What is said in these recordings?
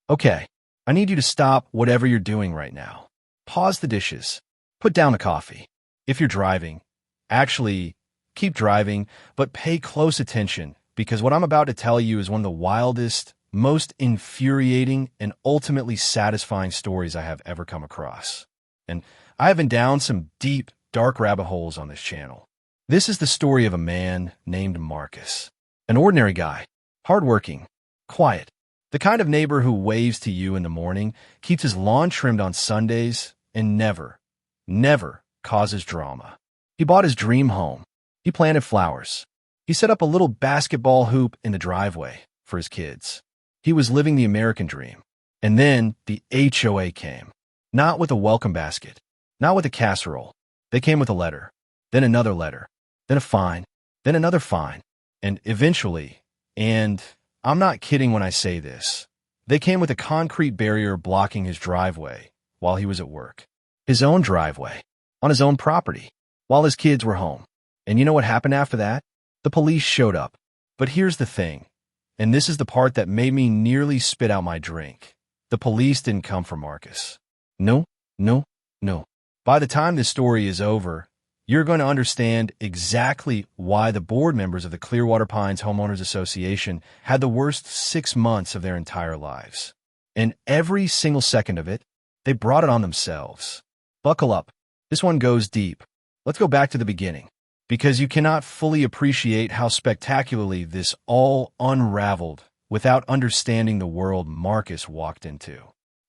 Okay, I need you to stop whatever you're doing right now. Pause the dishes. Put down the coffee. If you're driving, actually, keep driving, but pay close attention because what I'm about to tell you is one of the wildest, most infuriating, and ultimately satisfying stories I have ever come across. And I have been down some deep, dark rabbit holes on this channel. This is the story of a man named Marcus. An ordinary guy, hardworking, quiet, the kind of neighbor who waves to you in the morning, keeps his lawn trimmed on Sundays, and never causes drama. He bought his dream home. He planted flowers. He set up a little basketball hoop in the driveway for his kids. He was living the American dream. And then the HOA came. Not with a welcome basket, not with a casserole. They came with a letter, then another letter, then a fine, then another fine, and eventually, and I'm not kidding when I say this, they came with a concrete barrier blocking his driveway while he was at work. His own driveway, on his own property, while his kids were home. And you know what happened after that? The police showed up. But here's the thing, and this is the part that made me nearly spit out my drink. The police didn't come for Marcus. No. By the time this story is over, you're going to understand exactly why the board members of the Clearwater Pines Homeowners Association had the worst 6 months of their entire lives. And every single second of it, they brought it on themselves. Buckle up. This one goes deep. Let's go back to the beginning, because you cannot fully appreciate how spectacularly this all unraveled without understanding the world Marcus walked into.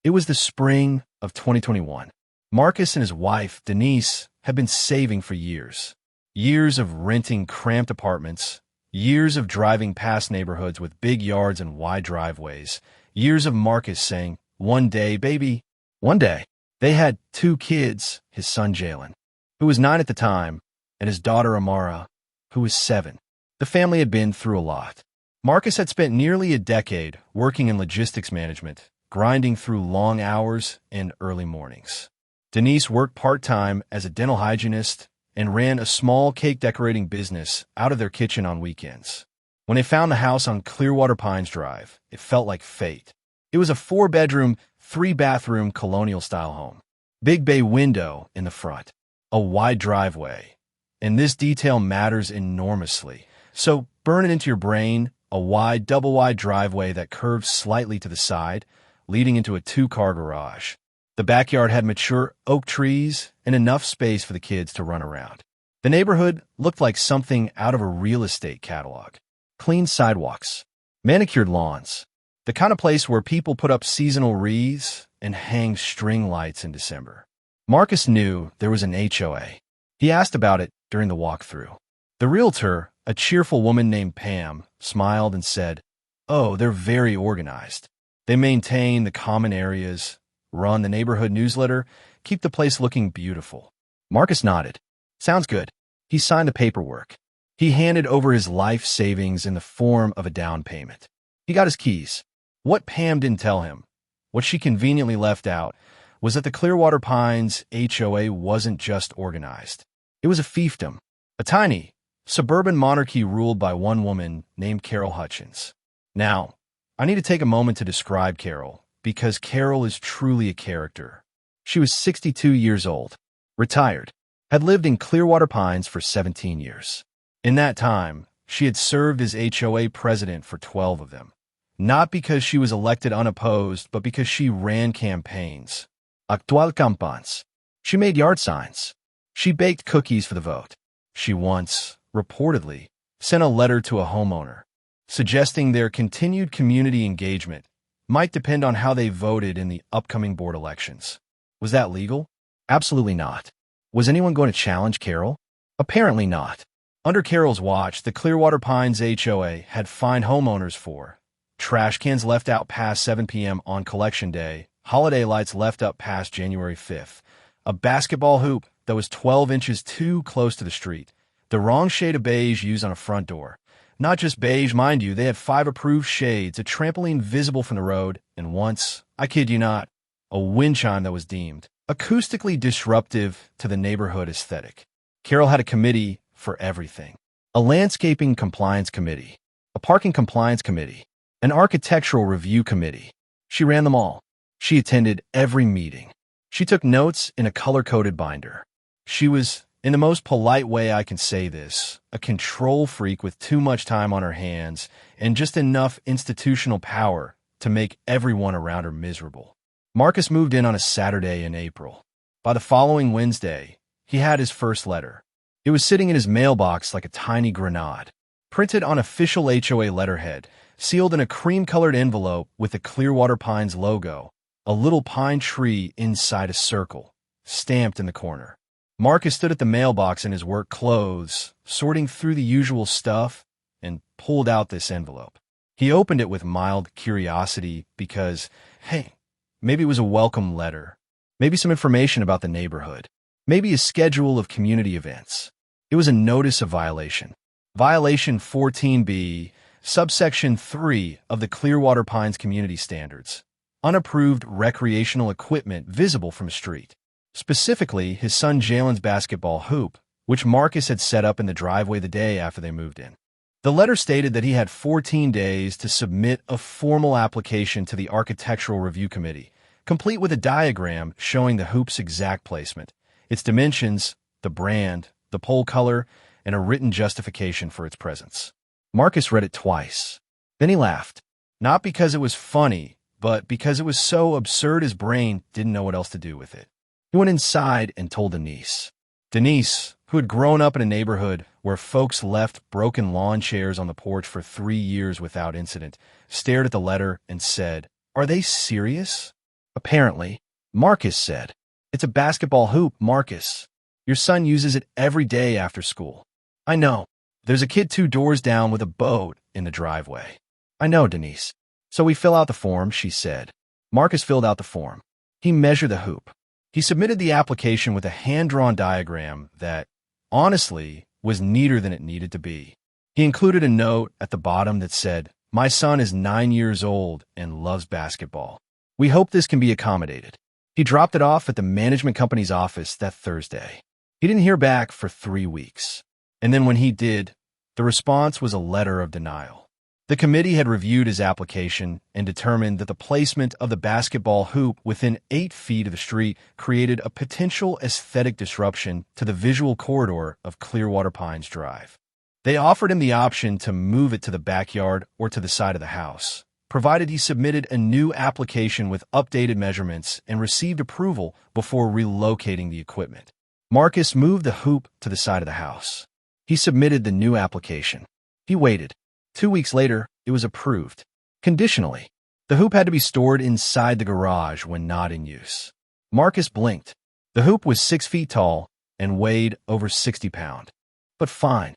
It was the spring of 2021. Marcus and his wife, Denise, had been saving for years. Years of renting cramped apartments, years of driving past neighborhoods with big yards and wide driveways, years of Marcus saying, "One day, baby." One day, they had 2 kids, his son Jalen, who was 9 at the time, and his daughter Amara, who was 7. The family had been through a lot. Marcus had spent nearly a decade working in logistics management, grinding through long hours and early mornings. Denise worked part-time as a dental hygienist and ran a small cake decorating business out of their kitchen on weekends. When they found the house on Clearwater Pines Drive, it felt like fate. It was a 4-bedroom, 3-bathroom colonial-style home. Big bay window in the front, a wide driveway. And this detail matters enormously. So burn it into your brain, a wide, double-wide driveway that curves slightly to the side, leading into a 2-car garage. The backyard had mature oak trees and enough space for the kids to run around. The neighborhood looked like something out of a real estate catalog. Clean sidewalks, manicured lawns, the kind of place where people put up seasonal wreaths and hang string lights in December. Marcus knew there was an HOA. He asked about it during the walkthrough. The realtor, a cheerful woman named Pam, smiled and said, "Oh, they're very organized. They maintain the common areas, run the neighborhood newsletter, keep the place looking beautiful." Marcus nodded. "Sounds good." He signed the paperwork. He handed over his life savings in the form of a down payment. He got his keys. What Pam didn't tell him, what she conveniently left out, was that the Clearwater Pines HOA wasn't just organized. It was a fiefdom, a tiny, suburban monarchy ruled by one woman named Carol Hutchins. Now, I need to take a moment to describe Carol, because Carol is truly a character. She was 62 years old, retired, had lived in Clearwater Pines for 17 years. In that time, she had served as HOA president for 12 of them. Not because she was elected unopposed, but because she ran campaigns. Actual campañas. She made yard signs. She baked cookies for the vote. She once, reportedly, sent a letter to a homeowner, suggesting their continued community engagement might depend on how they voted in the upcoming board elections. Was that legal? Absolutely not. Was anyone going to challenge Carol? Apparently not. Under Carol's watch, the Clearwater Pines HOA had fined homeowners for trash cans left out past 7 p.m. on collection day, holiday lights left up past January 5th, a basketball hoop that was 12 inches too close to the street, the wrong shade of beige used on a front door. Not just beige, mind you, they had 5 approved shades, a trampoline visible from the road, and once, I kid you not, a wind chime that was deemed acoustically disruptive to the neighborhood aesthetic. Carol had a committee for everything. A landscaping compliance committee, a parking compliance committee, an architectural review committee, She ran them all. She attended every meeting. She took notes in a color-coded binder. She was, in the most polite way I can say this, a control freak with too much time on her hands and just enough institutional power to make everyone around her miserable. Marcus moved in on a Saturday in April. By the following Wednesday, he had his first letter. It was sitting in his mailbox like a tiny grenade, printed on official HOA letterhead, sealed in a cream-colored envelope with the Clearwater Pines logo, a little pine tree inside a circle, stamped in the corner. Marcus stood at the mailbox in his work clothes, sorting through the usual stuff, and pulled out this envelope. He opened it with mild curiosity because, hey, maybe it was a welcome letter, maybe some information about the neighborhood, maybe a schedule of community events. It was a notice of violation. Violation 14B, subsection 3 of the Clearwater Pines Community Standards. Unapproved recreational equipment visible from a street. Specifically, his son Jalen's basketball hoop, which Marcus had set up in the driveway the day after they moved in. The letter stated that he had 14 days to submit a formal application to the Architectural Review Committee, complete with a diagram showing the hoop's exact placement, its dimensions, the brand, the pole color, and a written justification for its presence. Marcus read it twice. Then he laughed. Not because it was funny, but because it was so absurd his brain didn't know what else to do with it. He went inside and told Denise. Denise, who had grown up in a neighborhood where folks left broken lawn chairs on the porch for 3 years without incident, stared at the letter and said, "Are they serious?" Apparently, Marcus said, "It's a basketball hoop, Marcus. Your son uses it every day after school." "I know. There's a kid 2 doors down with a boat in the driveway." "I know, Denise." "So we fill out the form," she said. Marcus filled out the form. He measured the hoop. He submitted the application with a hand-drawn diagram that, honestly, was neater than it needed to be. He included a note at the bottom that said, "My son is 9 years old and loves basketball. We hope this can be accommodated." He dropped it off at the management company's office that Thursday. He didn't hear back for 3 weeks. And then when he did, the response was a letter of denial. The committee had reviewed his application and determined that the placement of the basketball hoop within 8 feet of the street created a potential aesthetic disruption to the visual corridor of Clearwater Pines Drive. They offered him the option to move it to the backyard or to the side of the house, provided he submitted a new application with updated measurements and received approval before relocating the equipment. Marcus moved the hoop to the side of the house. He submitted the new application. He waited. 2 weeks later, it was approved. Conditionally, the hoop had to be stored inside the garage when not in use. Marcus blinked. The hoop was 6 feet tall and weighed over 60 pounds. But fine.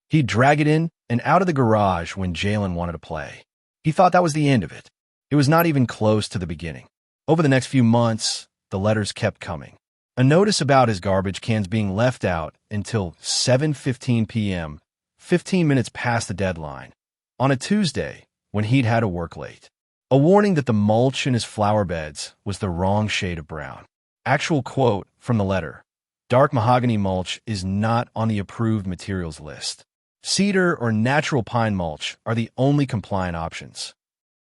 He'd drag it in and out of the garage when Jalen wanted to play. He thought that was the end of it. It was not even close to the beginning. Over the next few months, the letters kept coming. A notice about his garbage cans being left out until 7:15 p.m., 15 minutes past the deadline, on a Tuesday when he'd had to work late. A warning that the mulch in his flower beds was the wrong shade of brown. Actual quote from the letter: "Dark mahogany mulch is not on the approved materials list. Cedar or natural pine mulch are the only compliant options."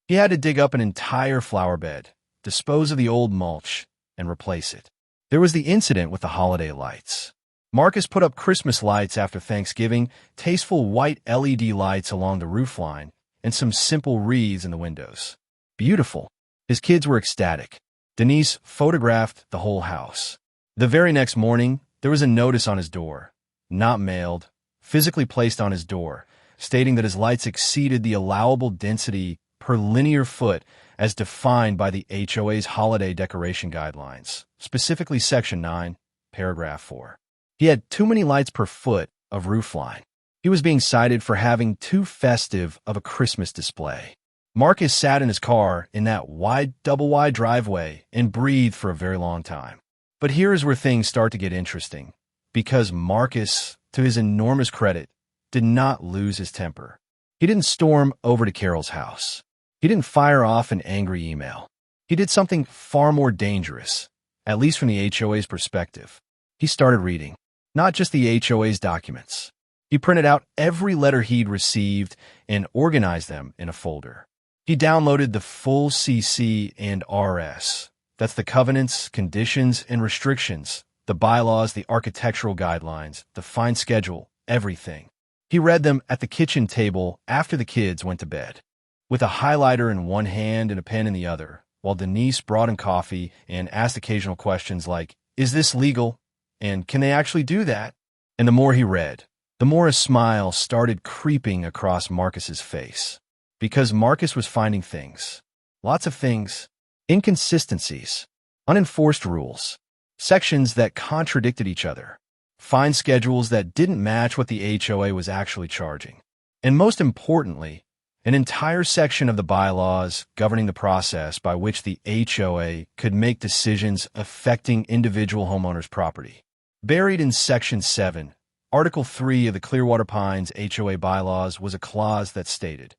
He had to dig up an entire flower bed, dispose of the old mulch, and replace it. There was the incident with the holiday lights. Marcus put up Christmas lights after Thanksgiving, tasteful white LED lights along the roofline, and some simple wreaths in the windows. Beautiful. His kids were ecstatic. Denise photographed the whole house. The very next morning, there was a notice on his door, not mailed, physically placed on his door, stating that his lights exceeded the allowable density per linear foot as defined by the HOA's holiday decoration guidelines, specifically Section 9, Paragraph 4. He had too many lights per foot of roofline. He was being cited for having too festive of a Christmas display. Marcus sat in his car in that double-wide driveway and breathed for a very long time. But here is where things start to get interesting, because Marcus, to his enormous credit, did not lose his temper. He didn't storm over to Carol's house. He didn't fire off an angry email. He did something far more dangerous, at least from the HOA's perspective. He started reading, not just the HOA's documents. He printed out every letter he'd received and organized them in a folder. He downloaded the full CC and RS. That's the covenants, conditions, and restrictions, the bylaws, the architectural guidelines, the fine schedule, everything. He read them at the kitchen table after the kids went to bed, with a highlighter in one hand and a pen in the other, while Denise brought him coffee and asked occasional questions like, "Is this legal?" and "Can they actually do that?" And the more he read, the more a smile started creeping across Marcus's face. Because Marcus was finding things. Lots of things. Inconsistencies. Unenforced rules. Sections that contradicted each other. Fine schedules that didn't match what the HOA was actually charging. And most importantly, an entire section of the bylaws governing the process by which the HOA could make decisions affecting individual homeowners' property. Buried in Section 7, Article 3 of the Clearwater Pines HOA bylaws was a clause that stated,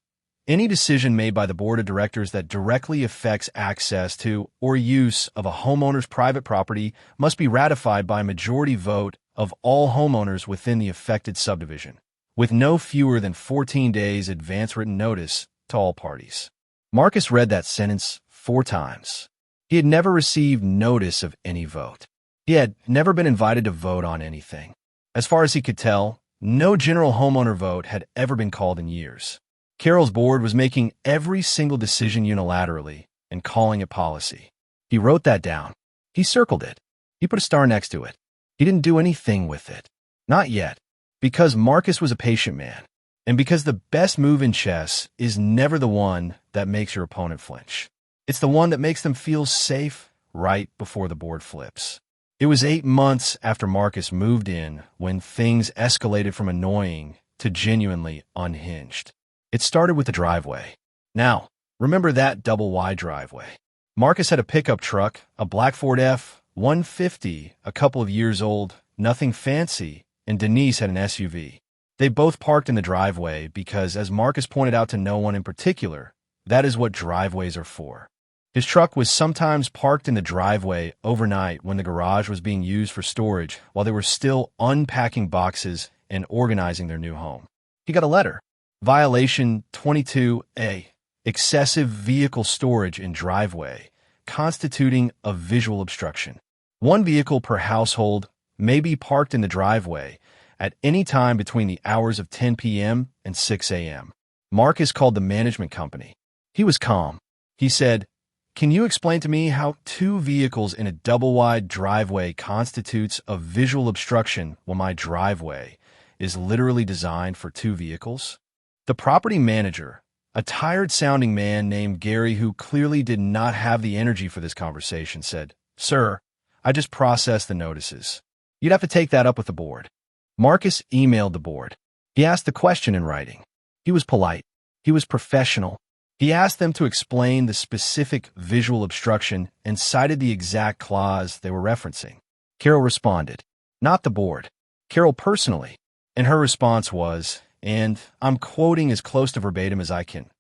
"Any decision made by the Board of Directors that directly affects access to or use of a homeowner's private property must be ratified by a majority vote of all homeowners within the affected subdivision, with no fewer than 14 days advance written notice to all parties." Marcus read that sentence 4 times. He had never received notice of any vote. He had never been invited to vote on anything. As far as he could tell, no general homeowner vote had ever been called in years. Carol's board was making every single decision unilaterally and calling it policy. He wrote that down. He circled it. He put a star next to it. He didn't do anything with it. Not yet. Because Marcus was a patient man. And because the best move in chess is never the one that makes your opponent flinch. It's the one that makes them feel safe right before the board flips. It was 8 months after Marcus moved in when things escalated from annoying to genuinely unhinged. It started with the driveway. Now, remember that double-wide driveway. Marcus had a pickup truck, a black Ford F-150, a couple of years old, nothing fancy, and Denise had an SUV. They both parked in the driveway because, as Marcus pointed out to no one in particular, that is what driveways are for. His truck was sometimes parked in the driveway overnight when the garage was being used for storage while they were still unpacking boxes and organizing their new home. He got a letter. Violation 22A, excessive vehicle storage in driveway, constituting a visual obstruction. 1 vehicle per household may be parked in the driveway at any time between the hours of 10 p.m. and 6 a.m. Marcus called the management company. He was calm. He said, "Can you explain to me how 2 vehicles in a double-wide driveway constitutes a visual obstruction when my driveway is literally designed for 2 vehicles?" The property manager, a tired-sounding man named Gary who clearly did not have the energy for this conversation, said, "Sir, I just processed the notices. You'd have to take that up with the board." Marcus emailed the board. He asked the question in writing. He was polite. He was professional. He asked them to explain the specific visual obstruction and cited the exact clause they were referencing. Carol responded, not the board, Carol personally, and her response was, and I'm quoting as close to verbatim as I can,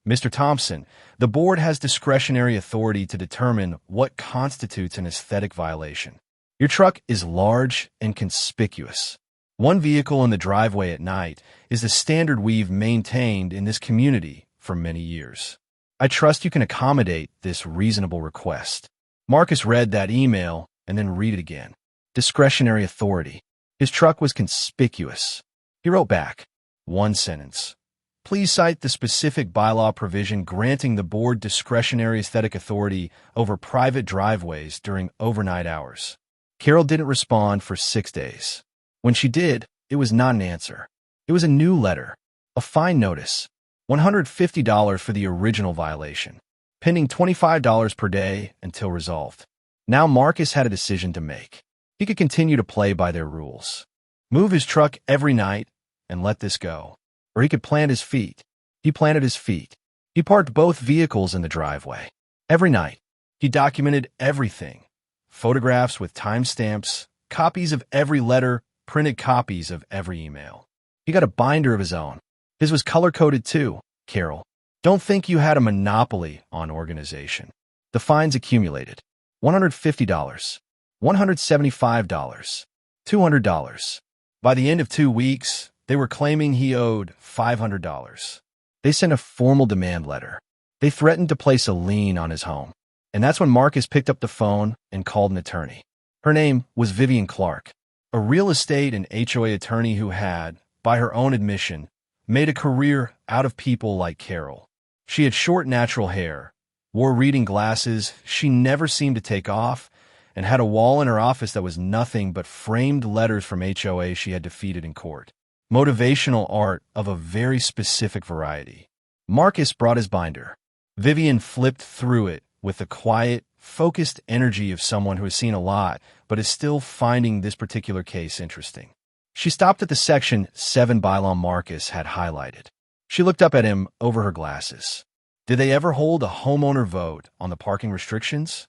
"Mr. Thompson, the board has discretionary authority to determine what constitutes an aesthetic violation. Your truck is large and conspicuous. 1 vehicle in the driveway at night is the standard we've maintained in this community for many years. I trust you can accommodate this reasonable request." Marcus read that email and then read it again. Discretionary authority. His truck was conspicuous. He wrote back, 1 sentence. "Please cite the specific bylaw provision granting the board discretionary aesthetic authority over private driveways during overnight hours." Carol didn't respond for 6 days. When she did, it was not an answer. It was a new letter, a fine notice, $150 for the original violation, pending $25 per day until resolved. Now Marcus had a decision to make. He could continue to play by their rules, move his truck every night, and let this go. Or he could plant his feet. He planted his feet. He parked both vehicles in the driveway. Every night, he documented everything. Photographs with timestamps, copies of every letter, printed copies of every email. He got a binder of his own. His was color-coded too, Carol. Don't think you had a monopoly on organization. The fines accumulated. $150, $175, $200. By the end of 2 weeks, they were claiming he owed $500. They sent a formal demand letter. They threatened to place a lien on his home. And that's when Marcus picked up the phone and called an attorney. Her name was Vivian Clark, a real estate and HOA attorney who had, by her own admission, made a career out of people like Carol. She had short natural hair, wore reading glasses she never seemed to take off, and had a wall in her office that was nothing but framed letters from HOA she had defeated in court. Motivational art of a very specific variety. Marcus brought his binder. Vivian flipped through it with the quiet, focused energy of someone who has seen a lot but is still finding this particular case interesting. She stopped at the section 7 bylaw Marcus had highlighted. She looked up at him over her glasses. Did they ever hold a homeowner vote on the parking restrictions?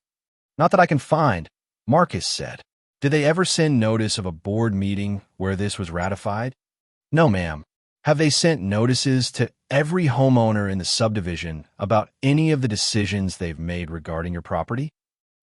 Not that I can find, Marcus said. Did they ever send notice of a board meeting where this was ratified? No, ma'am. Have they sent notices to every homeowner in the subdivision about any of the decisions they've made regarding your property?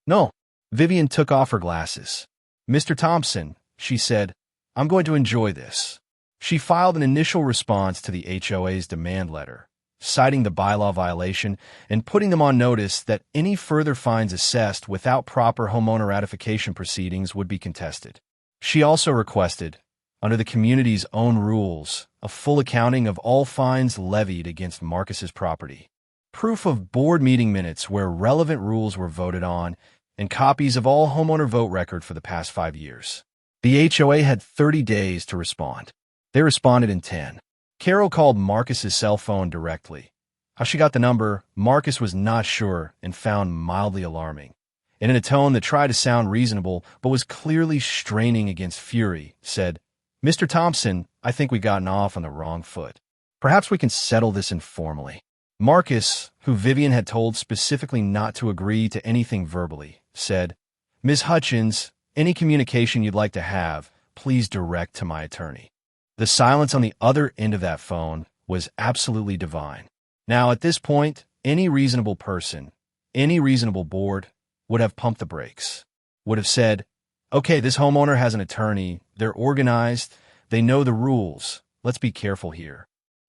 No. Vivian took off her glasses. Mr. Thompson, she said, I'm going to enjoy this. She filed an initial response to the HOA's demand letter, citing the bylaw violation and putting them on notice that any further fines assessed without proper homeowner ratification proceedings would be contested. She also requested, under the community's own rules, a full accounting of all fines levied against Marcus's property, proof of board meeting minutes where relevant rules were voted on, and copies of all homeowner vote record for the past 5 years. The HOA had 30 days to respond. They responded in 10. Carol called Marcus's cell phone directly. How she got the number, Marcus was not sure and found mildly alarming. And in a tone that tried to sound reasonable but was clearly straining against fury, said, Mr. Thompson, I think we've gotten off on the wrong foot. Perhaps we can settle this informally. Marcus, who Vivian had told specifically not to agree to anything verbally, said, Ms. Hutchins, any communication you'd like to have, please direct to my attorney. The silence on the other end of that phone was absolutely divine. Now, at this point, any reasonable person, any reasonable board, would have pumped the brakes, would have said, okay, this homeowner has an attorney, they're organized, they know the rules, let's be careful here.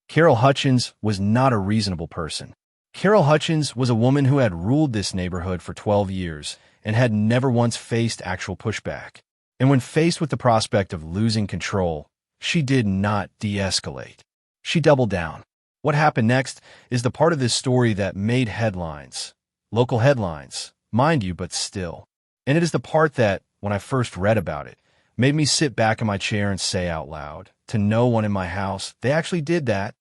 Carol Hutchins was not a reasonable person. Carol Hutchins was a woman who had ruled this neighborhood for 12 years and had never once faced actual pushback. And when faced with the prospect of losing control, she did not de-escalate. She doubled down. What happened next is the part of this story that made headlines. Local headlines, mind you, but still. And it is the part that, when I first read about it, made me sit back in my chair and say out loud, to no one in my house, they actually did that.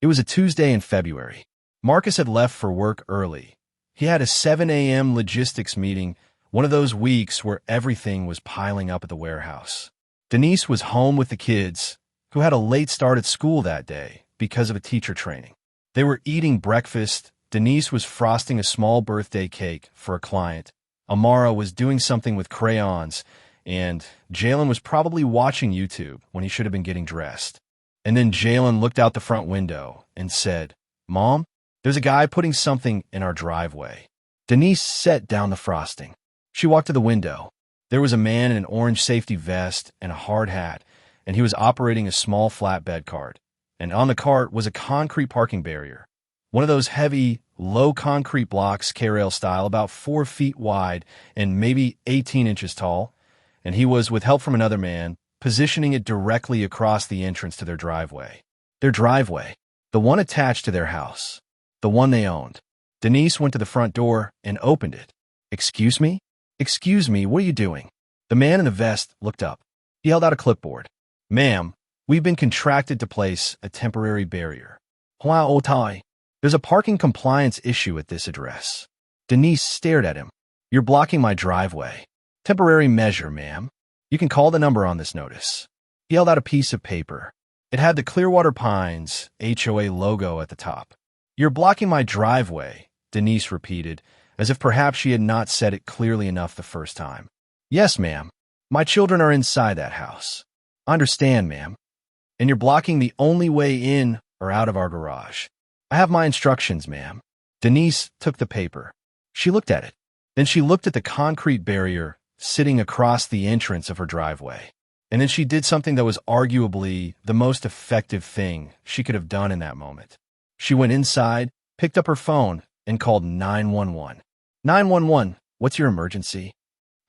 It was a Tuesday in February. Marcus had left for work early. He had a 7 a.m. logistics meeting, one of those weeks where everything was piling up at the warehouse. Denise was home with the kids, who had a late start at school that day because of a teacher training. They were eating breakfast. Denise was frosting a small birthday cake for a client. Amara was doing something with crayons, and Jalen was probably watching YouTube when he should have been getting dressed. And then Jalen looked out the front window and said, Mom, there's a guy putting something in our driveway. Denise set down the frosting. She walked to the window. There was a man in an orange safety vest and a hard hat, and he was operating a small flatbed cart. And on the cart was a concrete parking barrier. One of those heavy, low concrete blocks, K-rail style, about 4 feet wide and maybe 18 inches tall. And he was, with help from another man, positioning it directly across the entrance to their driveway. Their driveway. The one attached to their house. The one they owned. Denise went to the front door and opened it. Excuse me? Excuse me, what are you doing? The man in the vest looked up. He held out a clipboard. Ma'am, we've been contracted to place a temporary barrier. There's a parking compliance issue at this address. Denise stared at him. You're blocking my driveway. Temporary measure, ma'am. You can call the number on this notice. He held out a piece of paper. It had the Clearwater Pines HOA logo at the top. You're blocking my driveway, Denise repeated, as if perhaps she had not said it clearly enough the first time. Yes, ma'am. My children are inside that house. I understand, ma'am. And you're blocking the only way in or out of our garage. I have my instructions, ma'am. Denise took the paper. She looked at it. Then she looked at the concrete barrier sitting across the entrance of her driveway. And then she did something that was arguably the most effective thing she could have done in that moment. She went inside, picked up her phone, and called 911. 911, what's your emergency?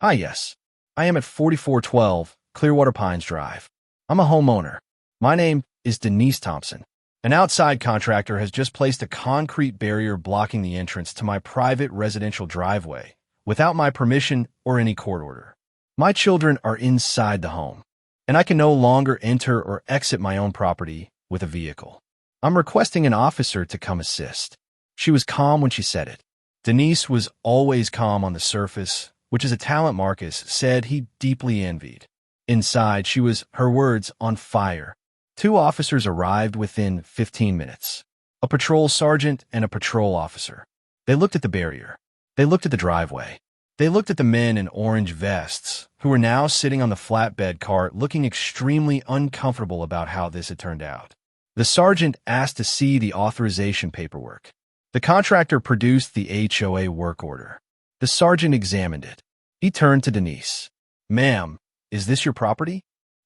Hi, yes. I am at 4412 Clearwater Pines Drive. I'm a homeowner. My name is Denise Thompson. An outside contractor has just placed a concrete barrier blocking the entrance to my private residential driveway without my permission or any court order. My children are inside the home, and I can no longer enter or exit my own property with a vehicle. I'm requesting an officer to come assist. She was calm when she said it. Denise was always calm on the surface, which is a talent Marcus said he deeply envied. Inside, she was, her words, on fire. 2 officers arrived within 15 minutes. A patrol sergeant and a patrol officer. They looked at the barrier. They looked at the driveway. They looked at the men in orange vests, who were now sitting on the flatbed cart looking extremely uncomfortable about how this had turned out. The sergeant asked to see the authorization paperwork. The contractor produced the HOA work order. The sergeant examined it. He turned to Denise. Ma'am, is this your property?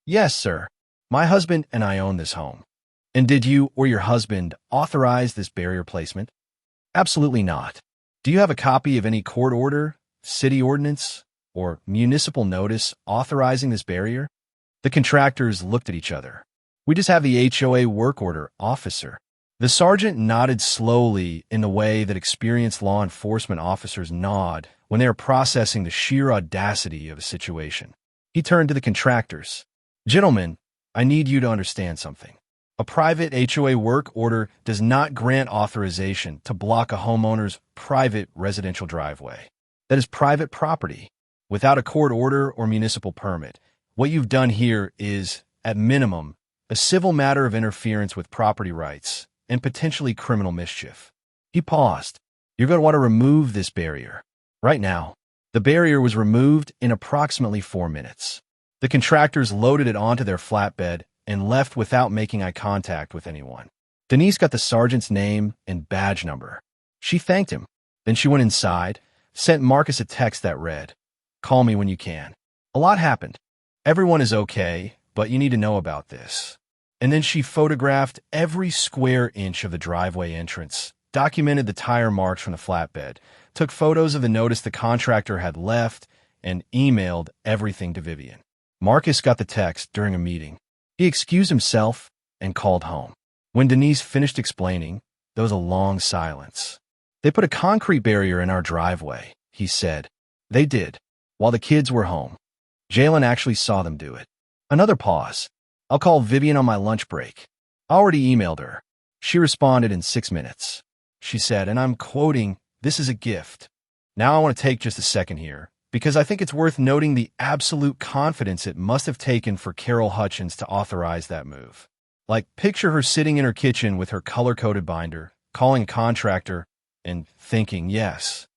Yes, sir. My husband and I own this home. And did you or your husband authorize this barrier placement? Absolutely not. Do you have a copy of any court order, city ordinance, or municipal notice authorizing this barrier? The contractors looked at each other. We just have the HOA work order, officer. The sergeant nodded slowly in the way that experienced law enforcement officers nod when they are processing the sheer audacity of a situation. He turned to the contractors. Gentlemen, I need you to understand something. A private HOA work order does not grant authorization to block a homeowner's private residential driveway. That is private property. Without a court order or municipal permit, what you've done here is, at minimum, a civil matter of interference with property rights and potentially criminal mischief. He paused. You're going to want to remove this barrier. Right now. The barrier was removed in approximately 4 minutes. The contractors loaded it onto their flatbed and left without making eye contact with anyone. Denise got the sergeant's name and badge number. She thanked him. Then she went inside, sent Marcus a text that read, "Call me when you can. A lot happened. Everyone is okay, but you need to know about this." And then she photographed every square inch of the driveway entrance, documented the tire marks from the flatbed, took photos of the notice the contractor had left, and emailed everything to Vivian. Marcus got the text during a meeting. He excused himself and called home. When Denise finished explaining, there was a long silence. They put a concrete barrier in our driveway, he said. They did, while the kids were home. Jalen actually saw them do it. Another pause. I'll call Vivian on my lunch break. I already emailed her. She responded in 6 minutes. She said, and I'm quoting, "This is a gift." Now I want to take just a second here, because I think it's worth noting the absolute confidence it must have taken for Carol Hutchins to authorize that move. Like, picture her sitting in her kitchen with her color-coded binder, calling a contractor, and thinking, yes,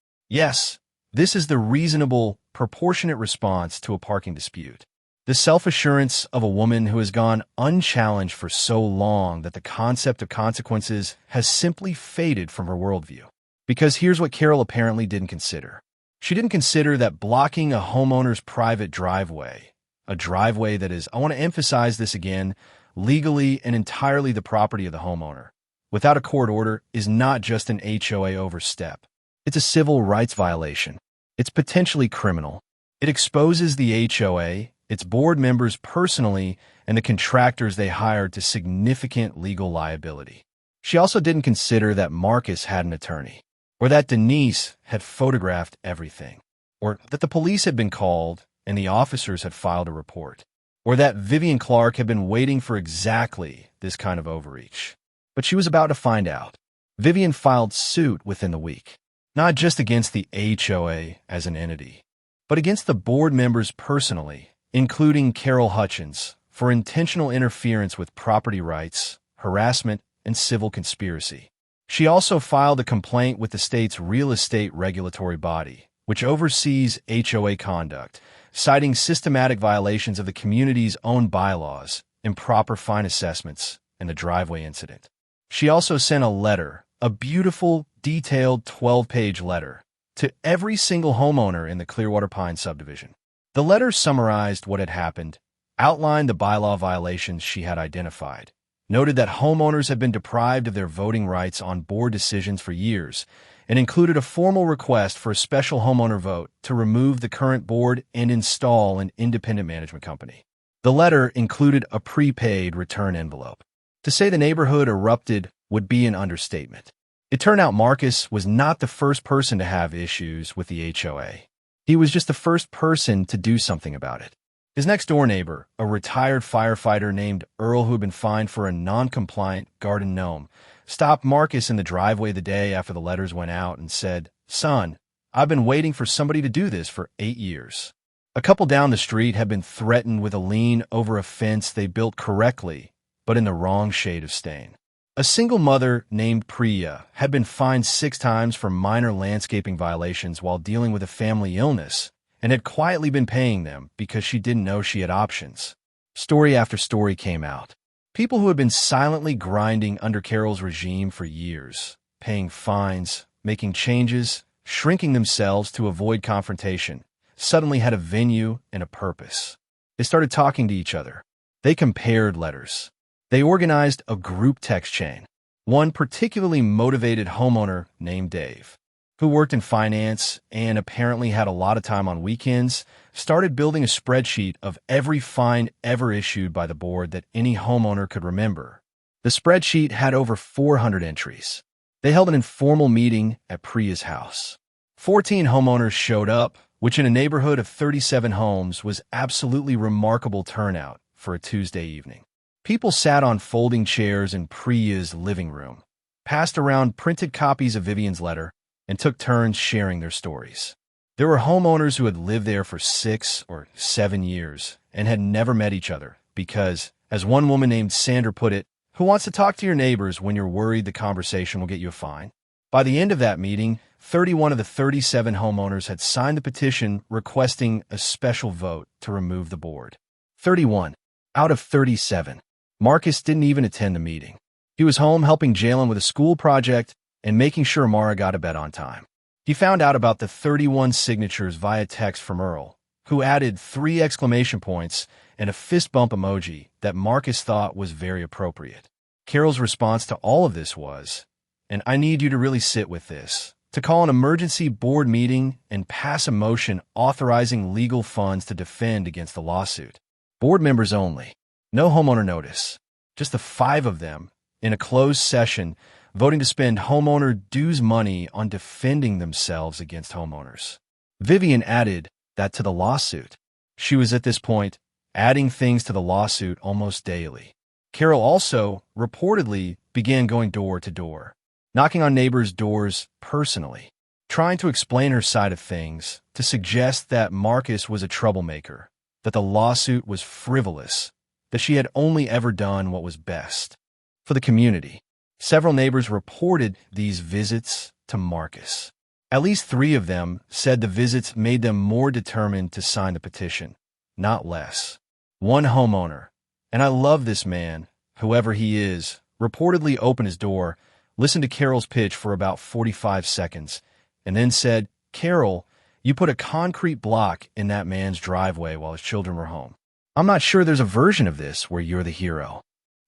this is the reasonable, proportionate response to a parking dispute. The self-assurance of a woman who has gone unchallenged for so long that the concept of consequences has simply faded from her worldview. Because here's what Carol apparently didn't consider. She didn't consider that blocking a homeowner's private driveway, a driveway that is, I want to emphasize this again, legally and entirely the property of the homeowner, without a court order, is not just an HOA overstep. It's a civil rights violation. It's potentially criminal. It exposes the HOA, its board members personally, and the contractors they hired to significant legal liability. She also didn't consider that Marcus had an attorney, or that Denise had photographed everything, or that the police had been called and the officers had filed a report, or that Vivian Clark had been waiting for exactly this kind of overreach. But she was about to find out. Vivian filed suit within the week, not just against the HOA as an entity, but against the board members personally, including Carol Hutchins, for intentional interference with property rights, harassment, and civil conspiracy. She also filed a complaint with the state's real estate regulatory body, which oversees HOA conduct, citing systematic violations of the community's own bylaws, improper fine assessments, and the driveway incident. She also sent a letter, a beautiful, detailed 12-page letter, to every single homeowner in the Clearwater Pines subdivision. The letter summarized what had happened, outlined the bylaw violations she had identified, noted that homeowners had been deprived of their voting rights on board decisions for years, and included a formal request for a special homeowner vote to remove the current board and install an independent management company. The letter included a prepaid return envelope. To say the neighborhood erupted would be an understatement. It turned out Marcus was not the first person to have issues with the HOA. He was just the first person to do something about it. His next-door neighbor, a retired firefighter named Earl who had been fined for a non-compliant garden gnome, stopped Marcus in the driveway the day after the letters went out and said, "Son, I've been waiting for somebody to do this for 8 years." A couple down the street had been threatened with a lien over a fence they built correctly, but in the wrong shade of stain. A single mother named Priya had been fined 6 times for minor landscaping violations while dealing with a family illness, and had quietly been paying them because she didn't know she had options. Story after story came out. People who had been silently grinding under Carol's regime for years, paying fines, making changes, shrinking themselves to avoid confrontation, suddenly had a venue and a purpose. They started talking to each other. They compared letters. They organized a group text chain. One particularly motivated homeowner named Dave, who worked in finance and apparently had a lot of time on weekends, started building a spreadsheet of every fine ever issued by the board that any homeowner could remember. The spreadsheet had over 400 entries. They held an informal meeting at Priya's house. 14 homeowners showed up, which in a neighborhood of 37 homes was absolutely remarkable turnout for a Tuesday evening. People sat on folding chairs in Priya's living room, passed around printed copies of Vivian's letter, and took turns sharing their stories. There were homeowners who had lived there for 6 or 7 years and had never met each other because, as one woman named Sandra put it, "Who wants to talk to your neighbors when you're worried the conversation will get you a fine?" By the end of that meeting, 31 of the 37 homeowners had signed the petition requesting a special vote to remove the board. 31 out of 37. Marcus didn't even attend the meeting. He was home helping Jalen with a school project and making sure Mara got to bed on time. He found out about the 31 signatures via text from Earl, who added 3 exclamation points and a fist bump emoji that Marcus thought was very appropriate. Carol's response to all of this was, "And I need you to really sit with this, to call an emergency board meeting and pass a motion authorizing legal funds to defend against the lawsuit. Board members only. No homeowner notice. Just the 5 of them, in a closed session, voting to spend homeowner dues money on defending themselves against homeowners." Vivian added that to the lawsuit. She was at this point adding things to the lawsuit almost daily. Carol also, reportedly, began going door to door, knocking on neighbors' doors personally, trying to explain her side of things, to suggest that Marcus was a troublemaker, that the lawsuit was frivolous, that she had only ever done what was best for the community. Several neighbors reported these visits to Marcus. At least 3 of them said the visits made them more determined to sign the petition, not less. One homeowner, and I love this man, whoever he is, reportedly opened his door, listened to Carol's pitch for about 45 seconds, and then said, "Carol, you put a concrete block in that man's driveway while his children were home. I'm not sure there's a version of this where you're the hero,"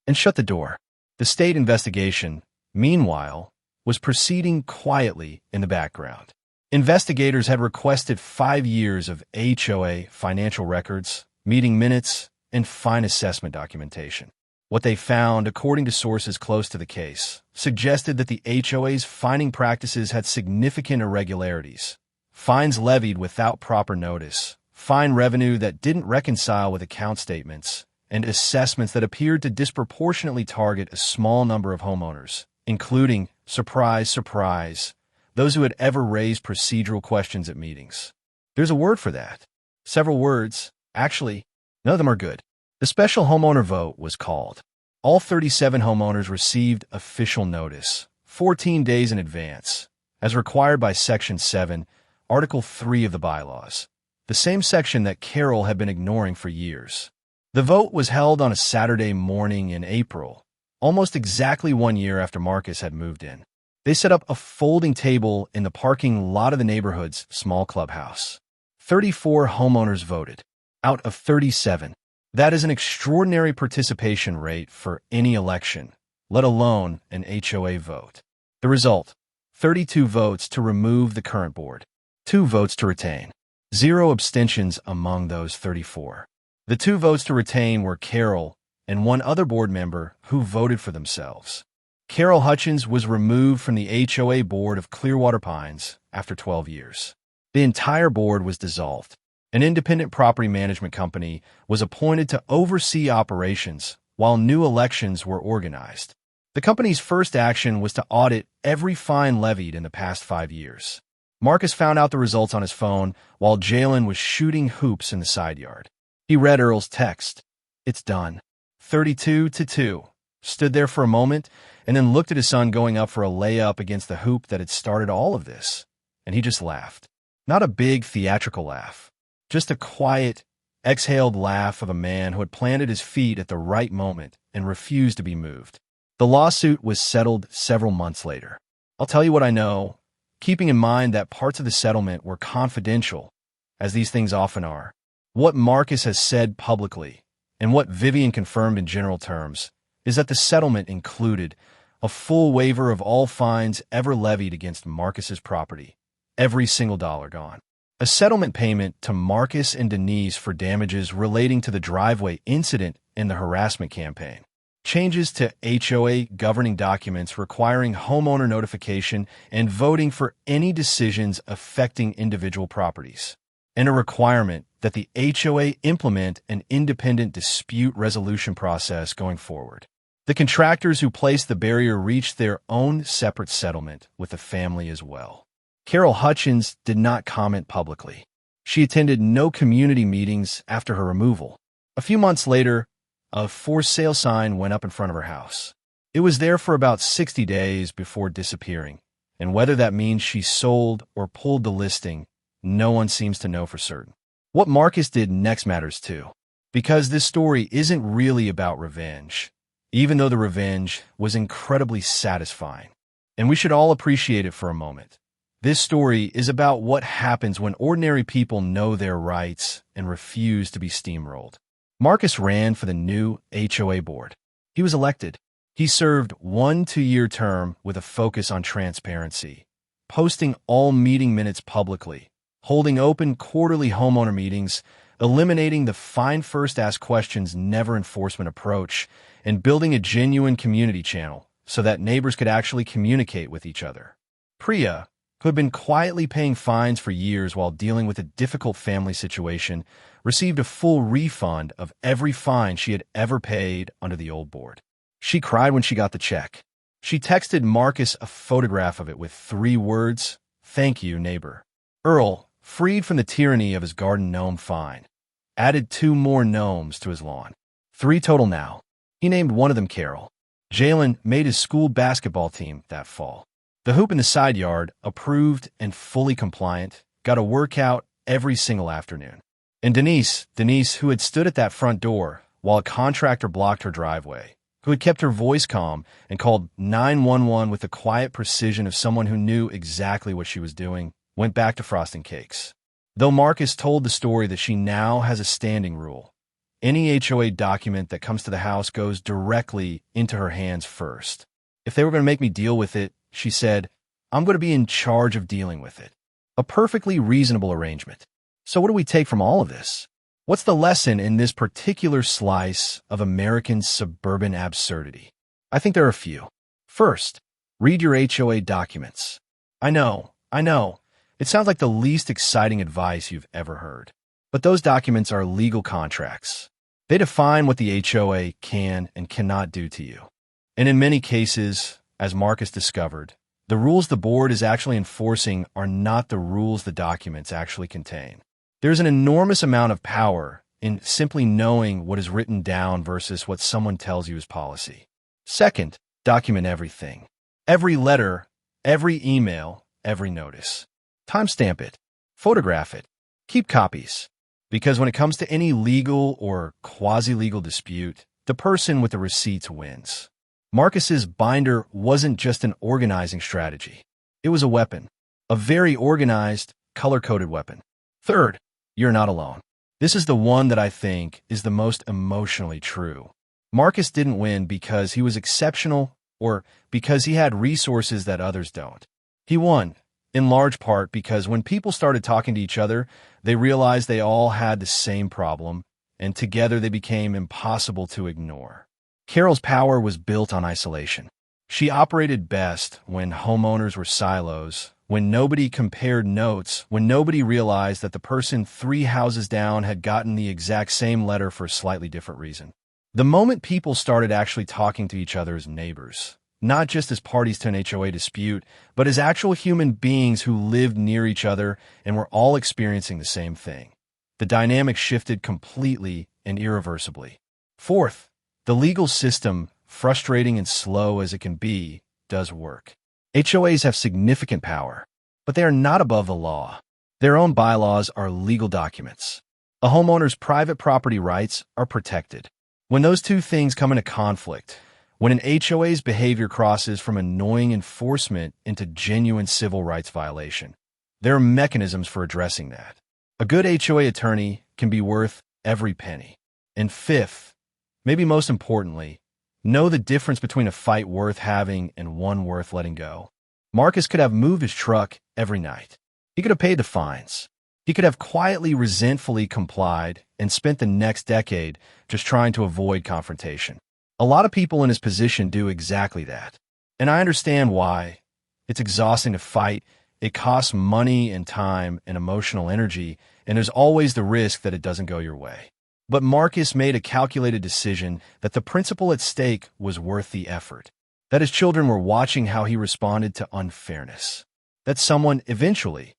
and shut the door. The state investigation, meanwhile, was proceeding quietly in the background. Investigators had requested 5 years of HOA financial records, meeting minutes, and fine assessment documentation. What they found, according to sources close to the case, suggested that the HOA's fining practices had significant irregularities. Fines levied without proper notice, fine revenue that didn't reconcile with account statements, and assessments that appeared to disproportionately target a small number of homeowners, including, surprise, surprise, those who had ever raised procedural questions at meetings. There's a word for that. Several words. Actually, none of them are good. The special homeowner vote was called. All 37 homeowners received official notice, 14 days in advance, as required by Section 7, Article 3 of the bylaws, the same section that Carol had been ignoring for years. The vote was held on a Saturday morning in April, almost exactly 1 year after Marcus had moved in. They set up a folding table in the parking lot of the neighborhood's small clubhouse. 34 homeowners voted, out of 37. That is an extraordinary participation rate for any election, let alone an HOA vote. The result, 32 votes to remove the current board, 2 votes to retain, 0 abstentions among those 34. The 2 votes to retain were Carol and one other board member who voted for themselves. Carol Hutchins was removed from the HOA board of Clearwater Pines after 12 years. The entire board was dissolved. An independent property management company was appointed to oversee operations while new elections were organized. The company's first action was to audit every fine levied in the past 5 years. Marcus found out the results on his phone while Jalen was shooting hoops in the side yard. He read Earl's text. "It's done. 32-2. Stood there for a moment and then looked at his son going up for a layup against the hoop that had started all of this, and he just laughed. Not a big theatrical laugh, just a quiet, exhaled laugh of a man who had planted his feet at the right moment and refused to be moved. The lawsuit was settled several months later. I'll tell you what I know, keeping in mind that parts of the settlement were confidential, as these things often are. What Marcus has said publicly, and what Vivian confirmed in general terms, is that the settlement included a full waiver of all fines ever levied against Marcus's property, every single dollar gone. A settlement payment to Marcus and Denise for damages relating to the driveway incident in the harassment campaign. Changes to HOA governing documents requiring homeowner notification and voting for any decisions affecting individual properties. And a requirement that the HOA implement an independent dispute resolution process going forward. The contractors who placed the barrier reached their own separate settlement with the family as well. Carol Hutchins did not comment publicly. She attended no community meetings after her removal. A few months later, a for sale sign went up in front of her house. It was there for about 60 days before disappearing, and whether that means she sold or pulled the listing, no one seems to know for certain. What Marcus did next matters too, because this story isn't really about revenge, even though the revenge was incredibly satisfying, and we should all appreciate it for a moment. This story is about what happens when ordinary people know their rights and refuse to be steamrolled. Marcus ran for the new HOA board. He was elected. He served 1 2-year term with a focus on transparency, posting all meeting minutes publicly, holding open quarterly homeowner meetings, eliminating the find first ask questions never enforcement approach, and building a genuine community channel so that neighbors could actually communicate with each other. Priya, who had been quietly paying fines for years while dealing with a difficult family situation, received a full refund of every fine she had ever paid under the old board. She cried when she got the check. She texted Marcus a photograph of it with 3 words, "Thank you, neighbor." Earl, freed from the tyranny of his garden gnome fine, added 2 more gnomes to his lawn. 3 total now. He named one of them Carol. Jalen made his school basketball team that fall. The hoop in the side yard, approved and fully compliant, got a workout every single afternoon. And Denise, who had stood at that front door while a contractor blocked her driveway, who had kept her voice calm and called 911 with the quiet precision of someone who knew exactly what she was doing, went back to frosting cakes. Though Marcus told the story that she now has a standing rule. Any HOA document that comes to the house goes directly into her hands first. If they were going to make me deal with it, she said, I'm going to be in charge of dealing with it. A perfectly reasonable arrangement. So what do we take from all of this? What's the lesson in this particular slice of American suburban absurdity? I think there are a few. First, read your HOA documents. I know. It sounds like the least exciting advice you've ever heard. But those documents are legal contracts. They define what the HOA can and cannot do to you. And in many cases, as Marcus discovered, the rules the board is actually enforcing are not the rules the documents actually contain. There's an enormous amount of power in simply knowing what is written down versus what someone tells you is policy. Second, document everything. Every letter, every email, every notice. Timestamp it. Photograph it. Keep copies. Because when it comes to any legal or quasi-legal dispute, the person with the receipts wins. Marcus's binder wasn't just an organizing strategy. It was a weapon. A very organized, color-coded weapon. Third, you're not alone. This is the one that I think is the most emotionally true. Marcus didn't win because he was exceptional or because he had resources that others don't. He won, in large part because when people started talking to each other, they realized they all had the same problem, and together they became impossible to ignore. Carol's power was built on isolation. She operated best when homeowners were silos, when nobody compared notes, when nobody realized that the person 3 houses down had gotten the exact same letter for a slightly different reason. The moment people started actually talking to each other as neighbors, not just as parties to an HOA dispute, but as actual human beings who lived near each other and were all experiencing the same thing, the dynamic shifted completely and irreversibly. Fourth, the legal system, frustrating and slow as it can be, does work. HOAs have significant power, but they are not above the law. Their own bylaws are legal documents. A homeowner's private property rights are protected. When those two things come into conflict, when an HOA's behavior crosses from annoying enforcement into genuine civil rights violation, there are mechanisms for addressing that. A good HOA attorney can be worth every penny. And fifth, maybe most importantly, know the difference between a fight worth having and one worth letting go. Marcus could have moved his truck every night. He could have paid the fines. He could have quietly, resentfully complied and spent the next decade just trying to avoid confrontation. A lot of people in his position do exactly that. And I understand why. It's exhausting to fight. It costs money and time and emotional energy, and there's always the risk that it doesn't go your way. But Marcus made a calculated decision that the principle at stake was worth the effort, that his children were watching how he responded to unfairness, that someone eventually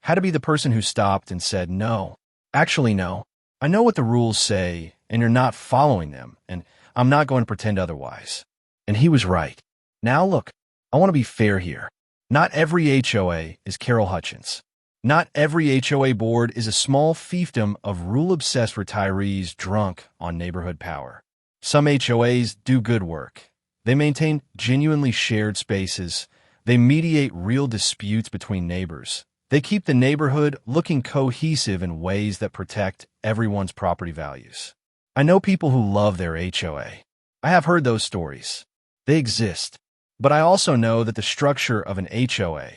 had to be the person who stopped and said, no, actually no, I know what the rules say and you're not following them, and I'm not going to pretend otherwise. And he was right. Now look, I want to be fair here. Not every HOA is Carol Hutchins. Not every HOA board is a small fiefdom of rule-obsessed retirees drunk on neighborhood power. Some HOAs do good work. They maintain genuinely shared spaces. They mediate real disputes between neighbors. They keep the neighborhood looking cohesive in ways that protect everyone's property values. I know people who love their HOA. I have heard those stories. They exist. But I also know that the structure of an HOA,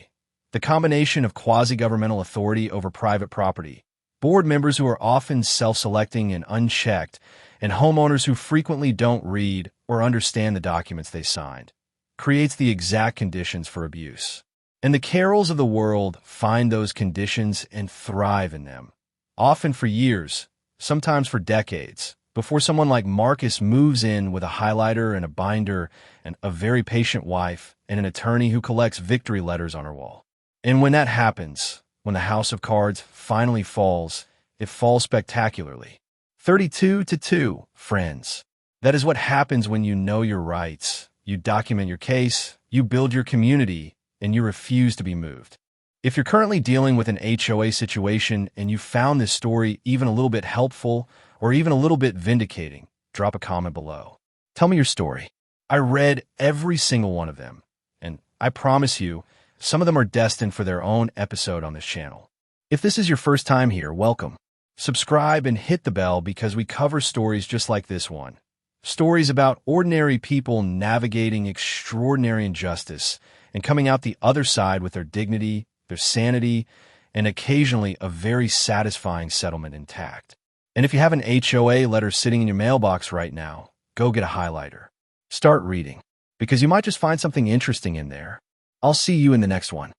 the combination of quasi-governmental authority over private property, board members who are often self-selecting and unchecked, and homeowners who frequently don't read or understand the documents they signed, creates the exact conditions for abuse. And the Carols of the world find those conditions and thrive in them, often for years, sometimes for decades, before someone like Marcus moves in with a highlighter and a binder and a very patient wife and an attorney who collects victory letters on her wall. And when that happens, when the house of cards finally falls, it falls spectacularly. 32-2, friends. That is what happens when you know your rights, you document your case, you build your community, and you refuse to be moved. If you're currently dealing with an HOA situation and you found this story even a little bit helpful or even a little bit vindicating, drop a comment below. Tell me your story. I read every single one of them, and I promise you, some of them are destined for their own episode on this channel. If this is your first time here, welcome. Subscribe and hit the bell because we cover stories just like this one. Stories about ordinary people navigating extraordinary injustice and coming out the other side with their dignity, their sanity, and occasionally a very satisfying settlement intact. And if you have an HOA letter sitting in your mailbox right now, go get a highlighter. Start reading, because you might just find something interesting in there. I'll see you in the next one.